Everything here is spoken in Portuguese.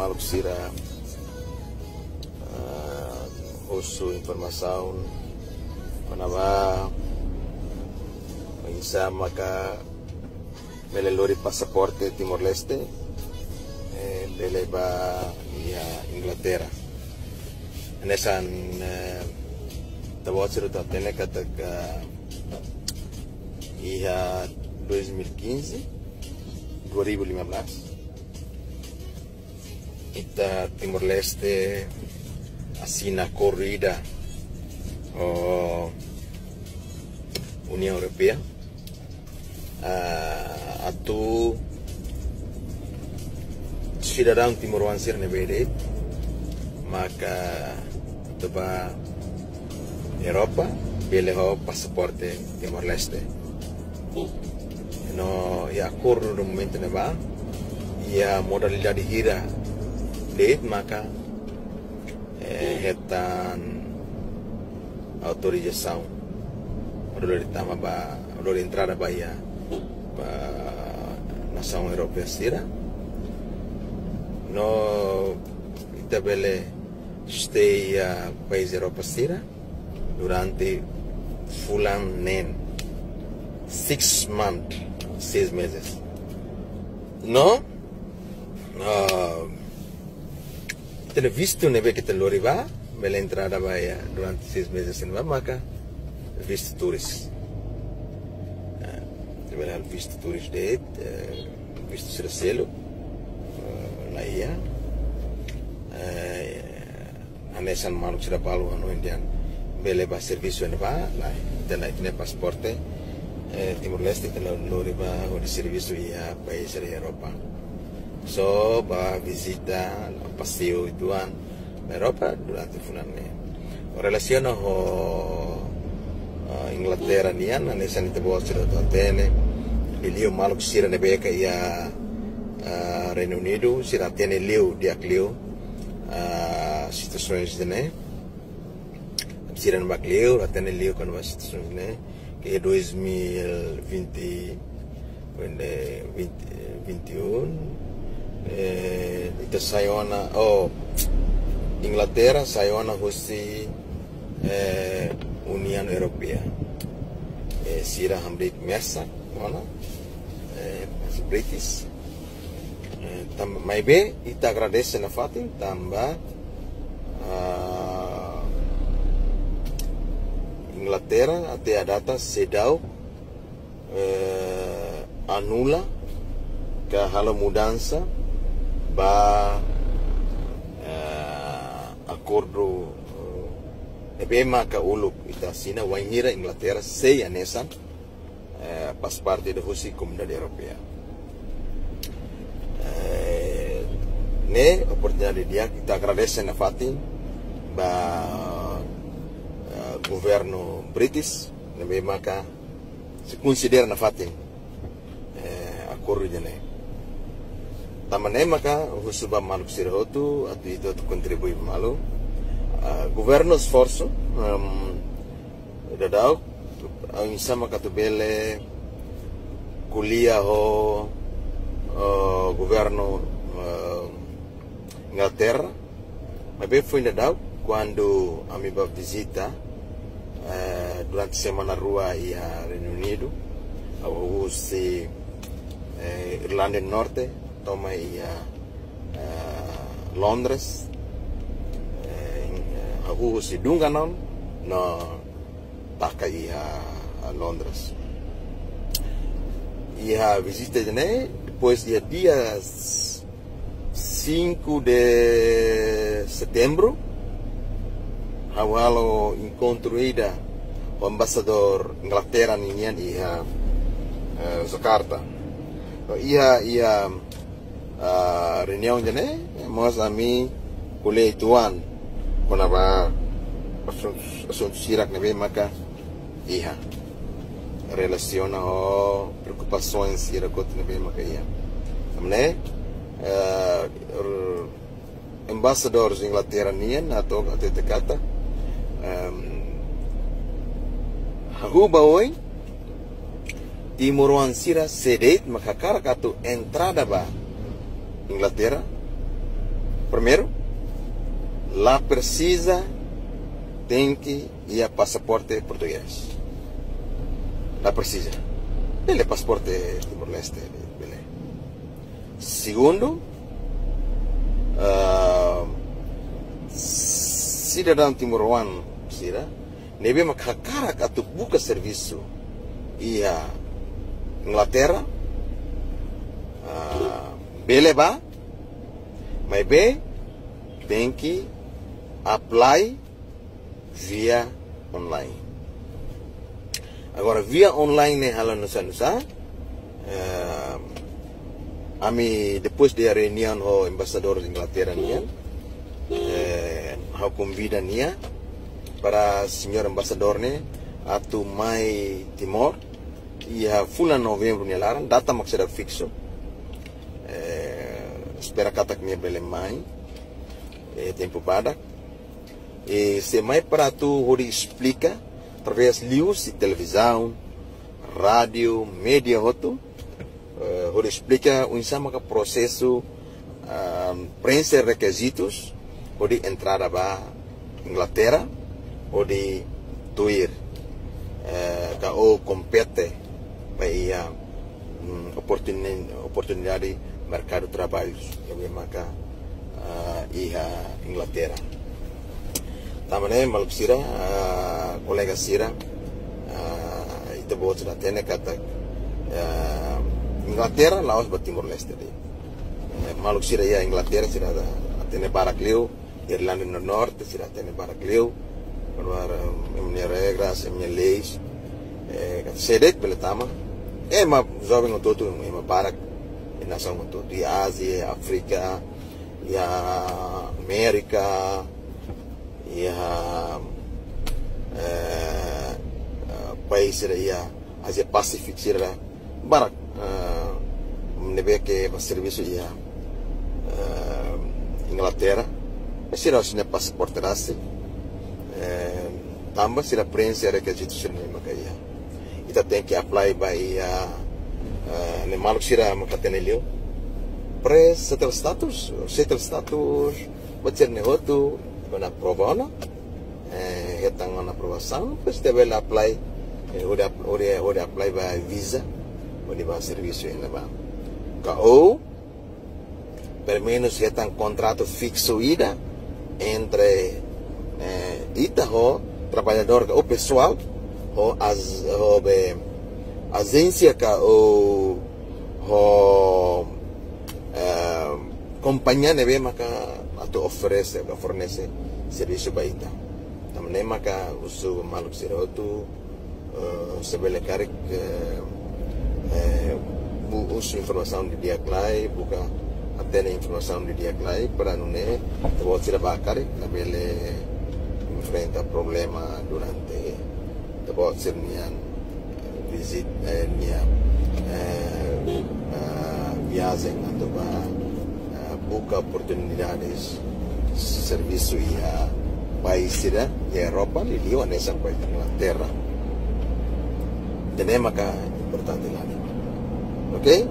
Maluku Sira usu informação onava isa maka melelori pasaporte Timor Leste beleba ia Inglaterra nesan tawaciro tatene kata ia 2015 ita Timor Leste assina corrida União Europeia atu cidadão timoruansir nebede maka teba Europa beleho pasaporte Timor Leste no ya acordo do momento neba ya modalidade hira date maka retan autorização odor ditama ba odor entrada bahia ba nação europeia sira no itabele stay país Europa sira durante fulan nen 6 months 6 meses no Kita visto neve que te lo riba, me la entrada vaya durante 6 meses en maka visto turis. Terwijl al visto turis deed, visto sercelo, la ia, anesan maluk sira palu anu indian, bele ba servicio en va, la te la tiene pasaporte, Timor Leste te lo riba o di servicio ia país de Europa. So ba visita paseo ituan Europa durante funane. Relaciona ho Inglaterra nian anesan ite bosiro totene. Ilio Maluku Sira nebeka ia Reino Unido sira tene liu diak liu situações dene. Sira nbak liu tene liu kan was situações ne que 2020 2021 ita sayona Inglaterra sayona hosi União Europeia sira hamrit mesa mana British maybe ita agradece na fatin tamba Inglaterra até a data sedau anula que halo mudança ba acordo ebema ka uluk ita sina wainira Inglaterra sei anesan pas parte da husi Comunidade Europeia ne oportunidade dia kita agradece na fatin ba governo British nebema ka se considera na fatin acordo ne tamane maka husuba Maluku Sira hotu atu itu contribui malu governo sforzo dadau insa maka tu bele kuliah ho governo Inglaterra mabe foi dadau quando amiba visita durante semana rua ia Reino Unido au se Irlanda do Norte toma ia Londres aku si dunganon no taka ia Londres ia visita jene depois dia 5 de setembro awalo encontro ida o ambasador Inglaterra ninian ia Jakarta ia reunião jene mas ami kulei tuan konaba assuntos sirak nebe maka iha relaciona o preocupações sirakot nebe maka iha amne embaixadores Inglaterra nian atau até kata hahuba oi Timoruan Sira sedet makakara katu entrada ba Inglaterra Primeiro, lá precisa tem que ir a passaporte português. Lá precisa. Ele é passaporte Timor-Leste. Segundo, cidadão timoruano, nebe makakarak atau buka serviço ia Inglaterra, beleba, mas be tem que apply via online. Agora via online é halan nusa. Ami depois da reunião o embaixador de Inglaterra nian, eu convido nia para senhor embaixador ne atu mai Timor ia fulan novembro ni laran data maksud fixo. Espera kata que me bele mai tempo pada e se mai para tu hori explica através news e televisão, rádio, mídia hotu hori explica o insama que processo preencher requisitos hori entrada ba Inglaterra hori tuir ka o compete para oportunidade mercado de trabalho que maka ia Inglaterra. Tamane maluk sira kolega sira itu buat sudah tene kata Inglaterra laos buat Timor-Leste deh. Maluk sira ya Inglaterra sira tene Barakleu, Irlanda do Norte sira tene Barakleu, keluar emnya regras, emnya leis, sedek beletama. Ma jovem todo ma Barak nação todo de Ásia, África, e América, e país da Ásia Pacífica sira Barak nebe que serviço ia Inglaterra, sira sina passaporte rase, tambah sira prensa requisito sira makaya. Kita tem que apply by ne maluk sira makatenelio pre settle status bacer ne hotu bana provana hetang na aprovação pues deve apply udah apply by visa udah ba serviço ainda ba ka ou pelo menos hetang contrato fixo ida entre ita ho trabalhador o pessoal o agência que o companhia nebe maka atau fornece serviço baita. Também maka usu maluk sira tu sebelum karik usu informação de dia klai buka atene informação de dia klai para nune terbuat sira bakarik nabele enfrenta problema durante terbuat sirnian visit viagem atau buka oportunidades serviço ia país da Europa e liu nessa país da Inglaterra. Tenemos acá importante lá, ok?